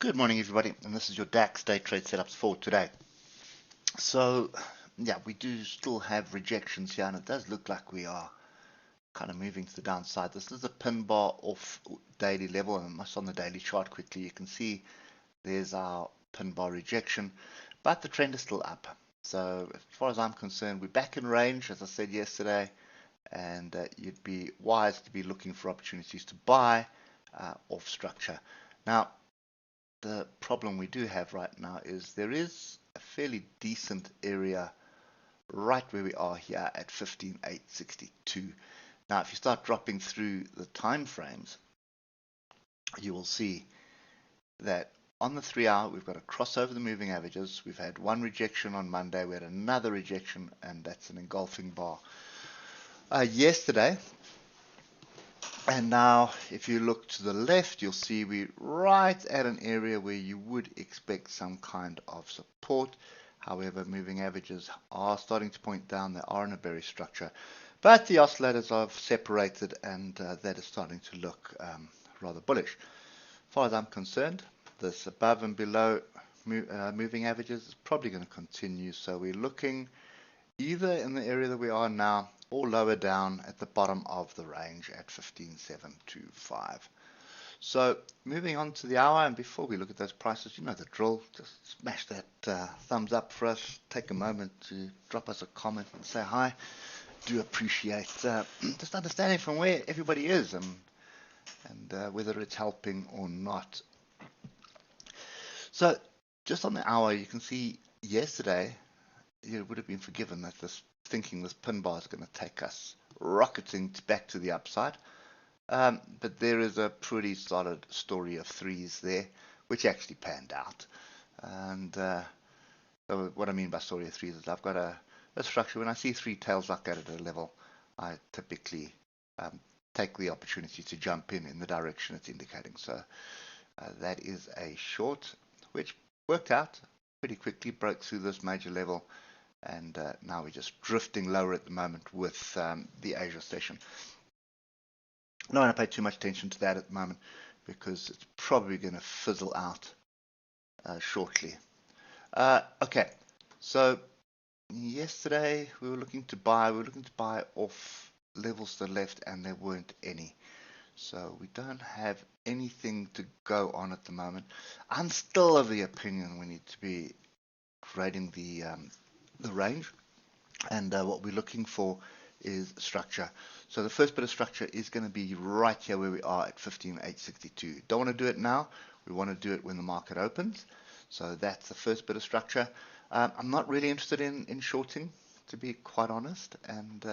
Good morning, everybody, and this is your DAX day trade setups for today. So, yeah, we do still have rejections here, and it does look like we are kind of moving to the downside. This is a pin bar off daily level, and just on the daily chart quickly, you can see there's our pin bar rejection, but the trend is still up. So, as far as I'm concerned, we're back in range, as I said yesterday, and you'd be wise to be looking for opportunities to buy off structure. Now, the problem we do have right now is there is a fairly decent area right where we are here at 15,862. Now, if you start dropping through the time frames, you will see that on the 3-hour, we've got to cross over the moving averages. We've had one rejection on Monday. We had another rejection, and that's an engulfing bar yesterday. And now, if you look to the left, you'll see we're right at an area where you would expect some kind of support. However, moving averages are starting to point down. They are in a bearish structure. But the oscillators have separated, and that is starting to look rather bullish. As far as I'm concerned, this above and below moving averages is probably going to continue. So we're looking either in the area that we are now or lower down at the bottom of the range at 15,725. So moving on to the hour, and before we look at those prices, you know the drill. Just smash that thumbs up for us. Take a moment to drop us a comment and say hi. Do appreciate just understanding from where everybody is and whether it's helping or not. So just on the hour, you can see yesterday you would have been forgiven that thinking this pin bar is going to take us rocketing back to the upside. But there is a pretty solid story of threes there, which actually panned out. And so what I mean by story of threes is I've got a structure. When I see three tails like that at a level, I typically take the opportunity to jump in the direction it's indicating. So that is a short, which worked out pretty quickly, broke through this major level. And now we're just drifting lower at the moment with the Asia session. Not going to pay too much attention to that at the moment because it's probably going to fizzle out shortly. Okay, so yesterday we were looking to buy. Off levels to the left, and there weren't any. So we don't have anything to go on at the moment. I'm still of the opinion we need to be grading the range, and what we're looking for is structure. So the first bit of structure is going to be right here where we are at 15,862. Don't want to do it now. We want to do it when the market opens. So that's the first bit of structure. I'm not really interested in shorting, to be quite honest. And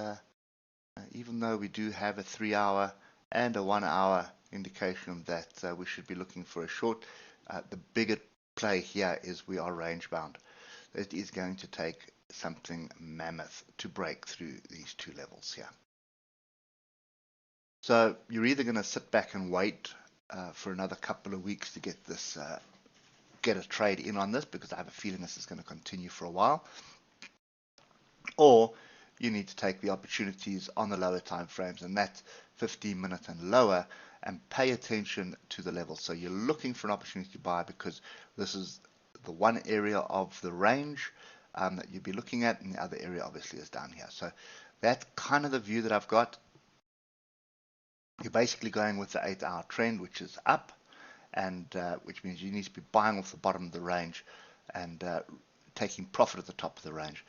even though we do have a 3-hour and a 1-hour indication that we should be looking for a short, the bigger play here is we are range bound. It is going to take something mammoth to break through these two levels here. So you're either going to sit back and wait for another couple of weeks to get this, get a trade in on this, because I have a feeling this is going to continue for a while, or you need to take the opportunities on the lower time frames, and that's 15-minute and lower, and pay attention to the level. So you're looking for an opportunity to buy because this is the one area of the range that you'd be looking at, and the other area obviously is down here. So that's kind of the view that I've got. You're basically going with the 8-hour trend, which is up, and which means you need to be buying off the bottom of the range and taking profit at the top of the range.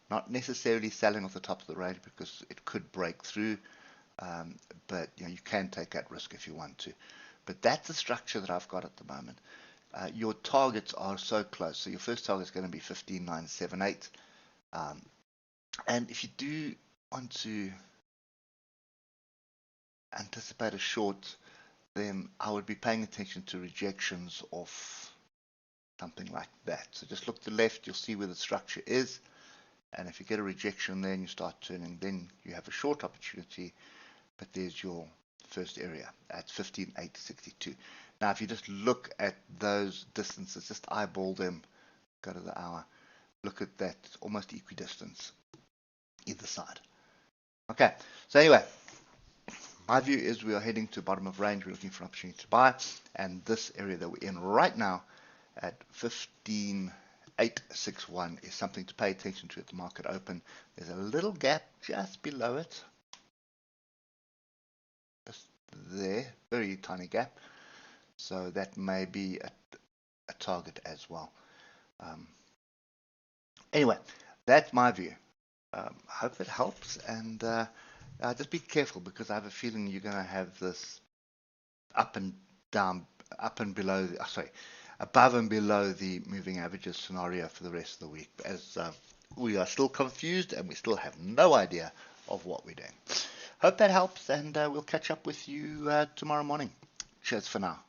Not necessarily selling off the top of the range because it could break through, but you can take that risk if you want to. But that's the structure that I've got at the moment. Your targets are so close. So your first target is going to be 15,978. And if you do want to anticipate a short, then I would be paying attention to rejections of something like that. So just look to the left, you'll see where the structure is. And if you get a rejection there and you start turning, then you have a short opportunity. But there's your first area at 15,862. Now, if you just look at those distances, just eyeball them, go to the hour, look at that, it's almost equidistance either side. Okay, so anyway, my view is we are heading to bottom of range. We're looking for an opportunity to buy, and this area that we're in right now at 15,861 is something to pay attention to at the market open. There's a little gap just below it, just there, very tiny gap, so that may be a target as well. Anyway, that's my view. Hope it helps, and just be careful, because I have a feeling you're going to have this up and down, up and below, above and below the moving averages scenario for the rest of the week, as we are still confused and we still have no idea of what we're doing. Hope that helps, and we'll catch up with you tomorrow morning. Cheers for now.